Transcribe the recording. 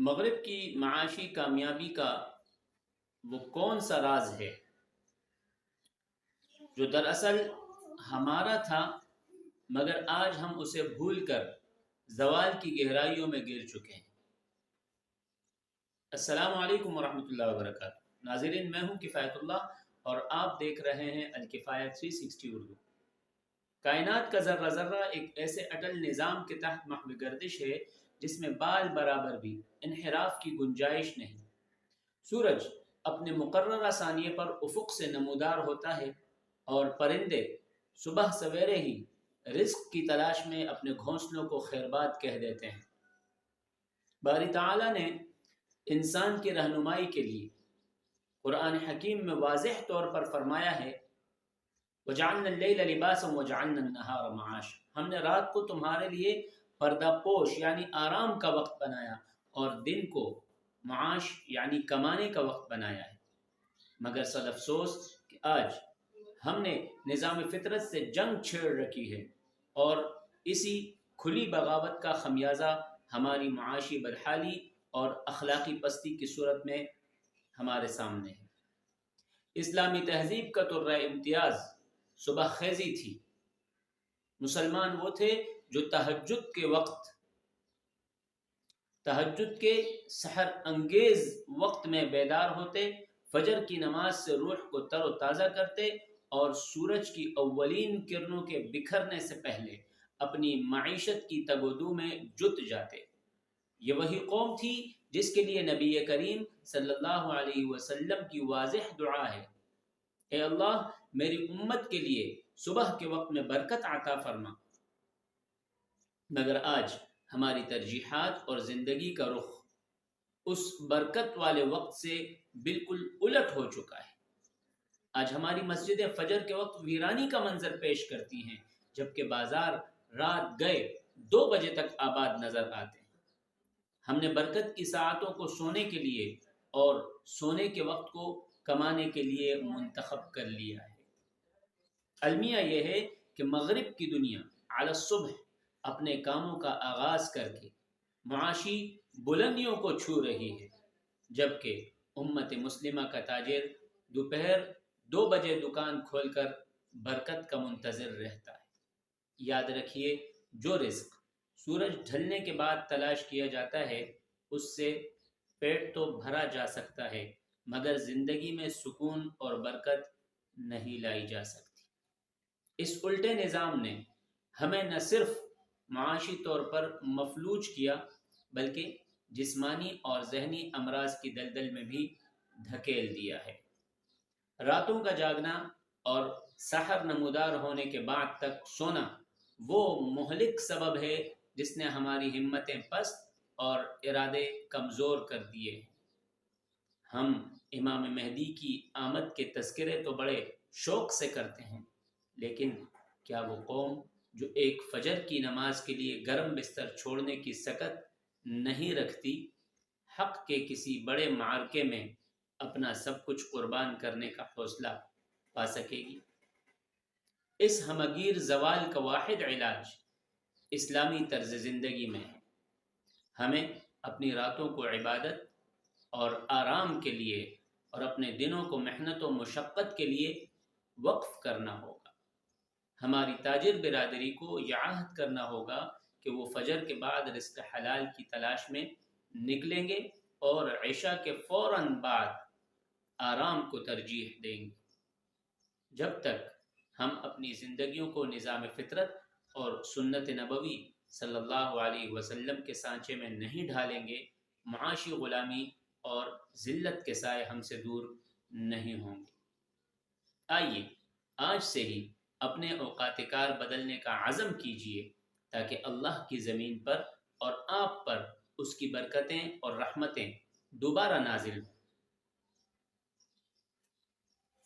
مغرب کی معاشی کامیابی کا وہ کون سا راز ہے جو دراصل ہمارا تھا، مگر آج ہم اسے بھول کر زوال کی گہرائیوں میں گر چکے ہیں؟ السلام علیکم ورحمۃ اللہ وبرکاتہ۔ ناظرین، میں ہوں کفایت اللہ اور آپ دیکھ رہے ہیں الکفایہ 360 اردو۔ کائنات کا ذرہ ذرہ ایک ایسے اٹل نظام کے تحت محو گردش ہے جس میں بال برابر بھی انحراف کی گنجائش نہیں۔ سورج اپنے مقررہ ثانیے پر افق سے نمودار ہوتا ہے اور پرندے صبح سویرے ہی رزق کی تلاش میں اپنے گھونسلوں کو خیرباد کہہ دیتے ہیں۔ باری تعالیٰ نے انسان کی رہنمائی کے لیے قرآن حکیم میں واضح طور پر فرمایا ہے، وَجَعَلْنَا اللَّيْلَ لِبَاسًا وَجَعَلْنَا النَّهَارَ مَعَاشًا۔ ہم نے رات کو تمہارے لیے پردہ پوش یعنی آرام کا وقت بنایا اور دن کو معاش یعنی کمانے کا وقت بنایا ہے۔ مگر صد افسوس کہ آج ہم نے نظام فطرت سے جنگ چھیڑ رکھی ہے اور اسی کھلی بغاوت کا خمیازہ ہماری معاشی بدحالی اور اخلاقی پستی کی صورت میں ہمارے سامنے ہے۔ اسلامی تہذیب کا طرہ امتیاز صبح خیزی تھی۔ مسلمان وہ تھے جو تہجد کے سحر انگیز وقت میں بیدار ہوتے، فجر کی نماز سے روح کو تر و تازہ کرتے اور سورج کی اولین کرنوں کے بکھرنے سے پہلے اپنی معیشت کی تگ و دو میں جت جاتے۔ یہ وہی قوم تھی جس کے لیے نبی کریم صلی اللہ علیہ وسلم کی واضح دعا ہے، اے اللہ میری امت کے لیے صبح کے وقت میں برکت عطا فرما۔ مگر آج ہماری ترجیحات اور زندگی کا رخ اس برکت والے وقت سے بالکل الٹ ہو چکا ہے۔ آج ہماری مسجدیں فجر کے وقت ویرانی کا منظر پیش کرتی ہیں، جبکہ بازار رات گئے 2 بجے تک آباد نظر آتے ہیں۔ ہم نے برکت کی ساعتوں کو سونے کے لیے اور سونے کے وقت کو کمانے کے لیے منتخب کر لیا ہے۔ المیہ یہ ہے کہ مغرب کی دنیا علی الصبح اپنے کاموں کا آغاز کر کے معاشی بلندیوں کو چھو رہی ہے، جبکہ امت مسلمہ کا تاجر دوپہر 2 بجے دکان کھول کر برکت کا منتظر رہتا ہے۔ یاد رکھیے، جو رزق سورج ڈھلنے کے بعد تلاش کیا جاتا ہے اس سے پیٹ تو بھرا جا سکتا ہے، مگر زندگی میں سکون اور برکت نہیں لائی جا سکتی۔ اس الٹے نظام نے ہمیں نہ صرف معاشی طور پر مفلوج کیا بلکہ جسمانی اور ذہنی امراض کی دلدل میں بھی دھکیل دیا ہے۔ راتوں کا جاگنا اور سحر نمودار ہونے کے بعد تک سونا وہ مہلک سبب ہے جس نے ہماری ہمتیں پست اور ارادے کمزور کر دیے ہیں۔ ہم امام مہدی کی آمد کے تذکرے تو بڑے شوق سے کرتے ہیں، لیکن کیا وہ قوم جو ایک فجر کی نماز کے لیے گرم بستر چھوڑنے کی سکت نہیں رکھتی، حق کے کسی بڑے معرکے میں اپنا سب کچھ قربان کرنے کا حوصلہ پا سکے گی؟ اس ہمگیر زوال کا واحد علاج اسلامی طرز زندگی میں ہے۔ ہمیں اپنی راتوں کو عبادت اور آرام کے لیے اور اپنے دنوں کو محنت و مشقت کے لیے وقف کرنا ہوگا۔ ہماری تاجر برادری کو یہ عہد کرنا ہوگا کہ وہ فجر کے بعد رزق حلال کی تلاش میں نکلیں گے اور عشاء کے فوراً بعد آرام کو ترجیح دیں گے۔ جب تک ہم اپنی زندگیوں کو نظام فطرت اور سنت نبوی صلی اللہ علیہ وسلم کے سانچے میں نہیں ڈھالیں گے، معاشی غلامی اور ذلت کے سائے ہم سے دور نہیں ہوں گے۔ آئیے آج سے ہی اپنے اوقات کار بدلنے کا عزم کیجیے تاکہ اللہ کی زمین پر اور آپ پر اس کی برکتیں اور رحمتیں دوبارہ نازل ہوں۔